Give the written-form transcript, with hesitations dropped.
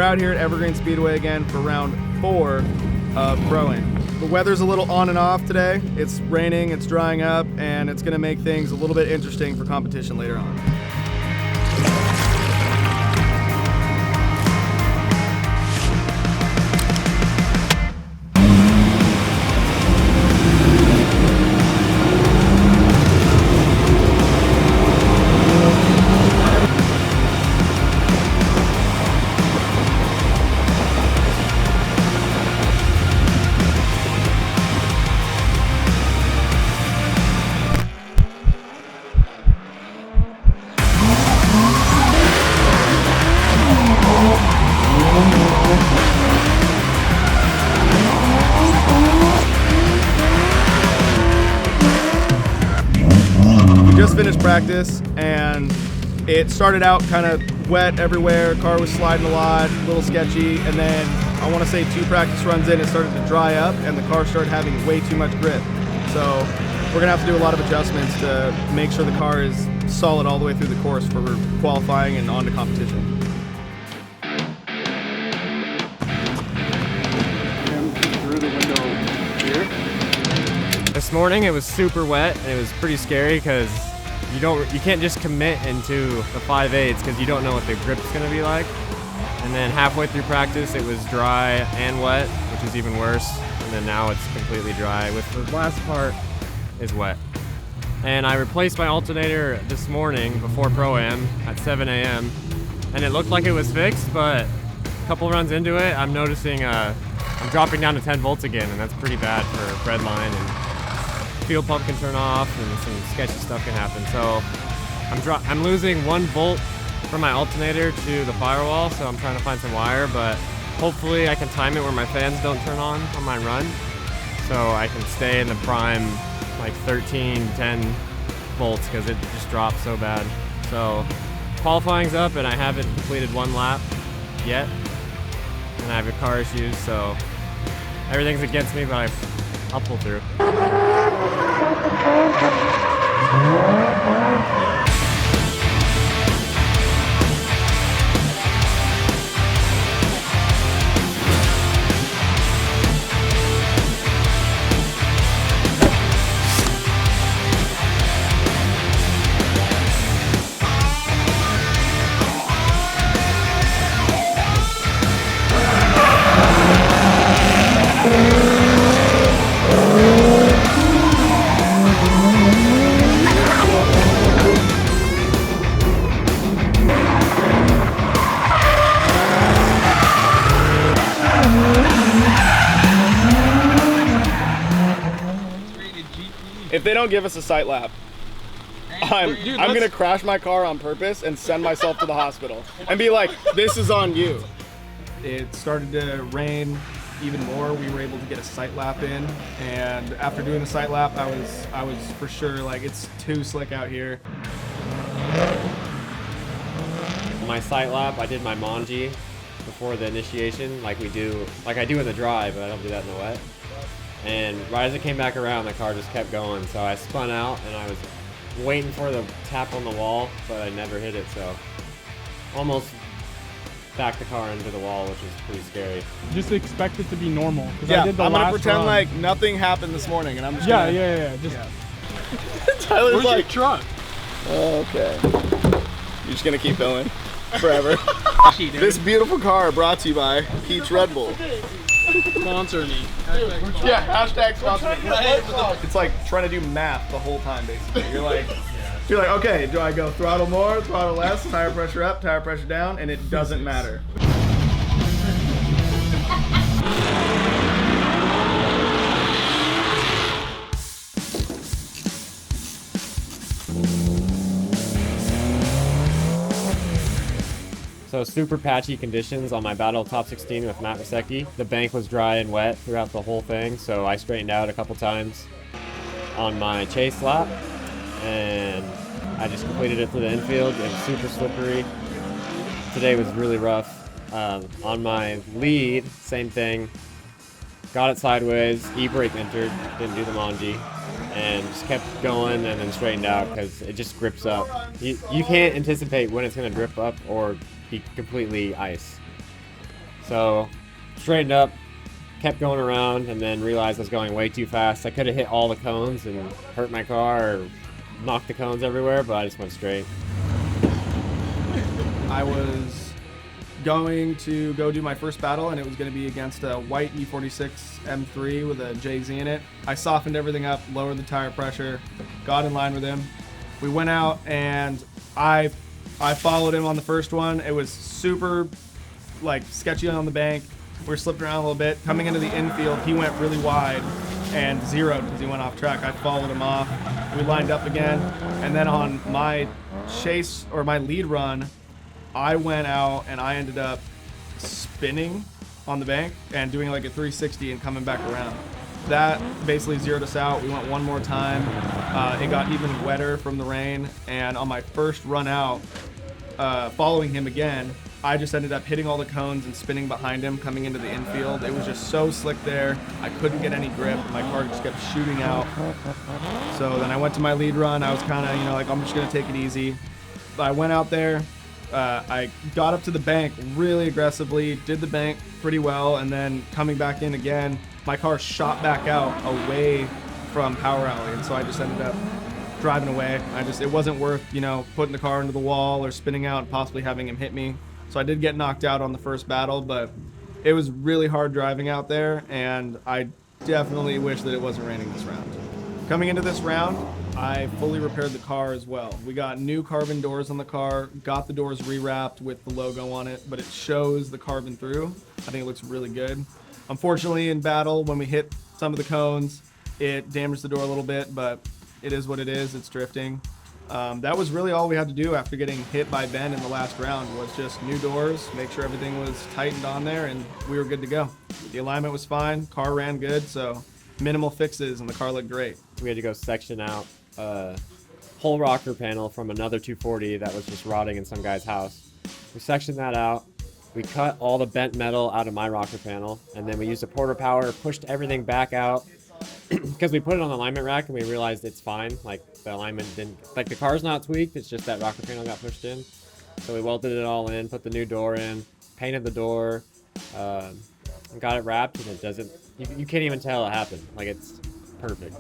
out here at Evergreen Speedway again for round 4 of Pro-Am. The weather's a little on and off today. It's raining, it's drying up, and it's gonna make things a little bit interesting for competition later on. Just finished practice and it started out kind of wet everywhere. Car was sliding a lot, a little sketchy, and then I want to say 2 practice runs in, it started to dry up and the car started having way too much grip. So we're gonna have to do a lot of adjustments to make sure the car is solid all the way through the course for qualifying and on to competition. Through the window here. This morning it was super wet and it was pretty scary because you can't just commit into the 5/8 because you don't know what the grip's gonna be like. And then halfway through practice it was dry and wet, which is even worse. And then now it's completely dry with the last part is wet. And I replaced my alternator this morning before Pro-Am at 7 a.m. and it looked like it was fixed, but a couple runs into it, I'm noticing I'm dropping down to 10 volts again, and that's pretty bad for red line, and fuel pump can turn off and some sketchy stuff can happen. So I'm losing 1 volt from my alternator to the firewall, so I'm trying to find some wire, but hopefully I can time it where my fans don't turn on my run, so I can stay in the prime like 13, 10 volts because it just drops so bad. So qualifying's up and I haven't completed 1 lap yet, and I have car issues, so everything's against me, but I'll pull through. If they don't give us a sight lap, I'm gonna crash my car on purpose and send myself to the hospital and be like, this is on you. It started to rain even more. We were able to get a sight lap in, and after doing the sight lap, I was for sure like, it's too slick out here. My sight lap, I did my manji before the initiation, like I do in the dry, but I don't do that in the wet. And right as it came back around, the car just kept going. So I spun out and I was waiting for the tap on the wall, but I never hit it. So almost backed the car into the wall, which was pretty scary. Just expect it to be normal. Yeah, I did the I'm gonna last pretend run. like nothing happened this morning, and I'm just Yeah. Just Tyler's where's like, your truck? oh, okay. You're just gonna keep going forever. This beautiful car brought to you by Peach Red Bull. Sponsor me. Yeah, hashtag sponsor me. It's like trying to do math the whole time, basically. You're like, okay, do I go throttle more, throttle less, tire pressure up, tire pressure down, and it doesn't matter. So super patchy conditions on my battle top 16 with Matt Masecki. The bank was dry and wet throughout the whole thing, so I straightened out a couple times on my chase lap, and I just completed it through the infield. It was super slippery. Today was really rough. On my lead, same thing. Got it sideways, e-brake entered, didn't do the manji, and just kept going and then straightened out because it just grips up. You can't anticipate when it's going to drip up or be completely ice. So straightened up, kept going around, and then realized I was going way too fast. I could have hit all the cones and hurt my car or knocked the cones everywhere, but I just went straight. I was going to go do my first battle, and it was going to be against a white E46 M3 with a JZ in it. I softened everything up, lowered the tire pressure, got in line with him. We went out, and I followed him on the first one. It was super like sketchy on the bank. We were slipping around a little bit. Coming into the infield, he went really wide and zeroed because he went off track. I followed him off. We lined up again, and then on my chase or my lead run, I went out and I ended up spinning on the bank and doing like a 360 and coming back around. That basically zeroed us out. We went one more time. It got even wetter from the rain, and on my first run out, following him again, I just ended up hitting all the cones and spinning behind him coming into the infield. It was just so slick there. I couldn't get any grip. My car just kept shooting out. So then I went to my lead run. I was kind of, like, I'm just going to take it easy. But I went out there. I got up to the bank really aggressively, did the bank pretty well, and then coming back in again, my car shot back out away from Power Alley. And so I just ended up driving away. It wasn't worth, putting the car into the wall or spinning out and possibly having him hit me. So I did get knocked out on the first battle, but it was really hard driving out there, and I definitely wish that it wasn't raining this round. Coming into this round, I fully repaired the car as well. We got new carbon doors on the car, got the doors rewrapped with the logo on it, but it shows the carbon through. I think it looks really good. Unfortunately, in battle, when we hit some of the cones, it damaged the door a little bit, but it is what it is. It's drifting. That was really all we had to do after getting hit by Ben in the last round, was just new doors, make sure everything was tightened on there, and we were good to go. The alignment was fine, car ran good, so minimal fixes, and the car looked great. We had to go section out a whole rocker panel from another 240 that was just rotting in some guy's house. We sectioned that out. We cut all the bent metal out of my rocker panel, and then we used a porter power, pushed everything back out, because we put it on the alignment rack and we realized it's fine. Like, the alignment didn't, like, the car's not tweaked, it's just that rocker panel got pushed in. So we welded it all in, put the new door in, painted the door, and got it wrapped, and it doesn't, you can't even tell it happened. Like, it's perfect.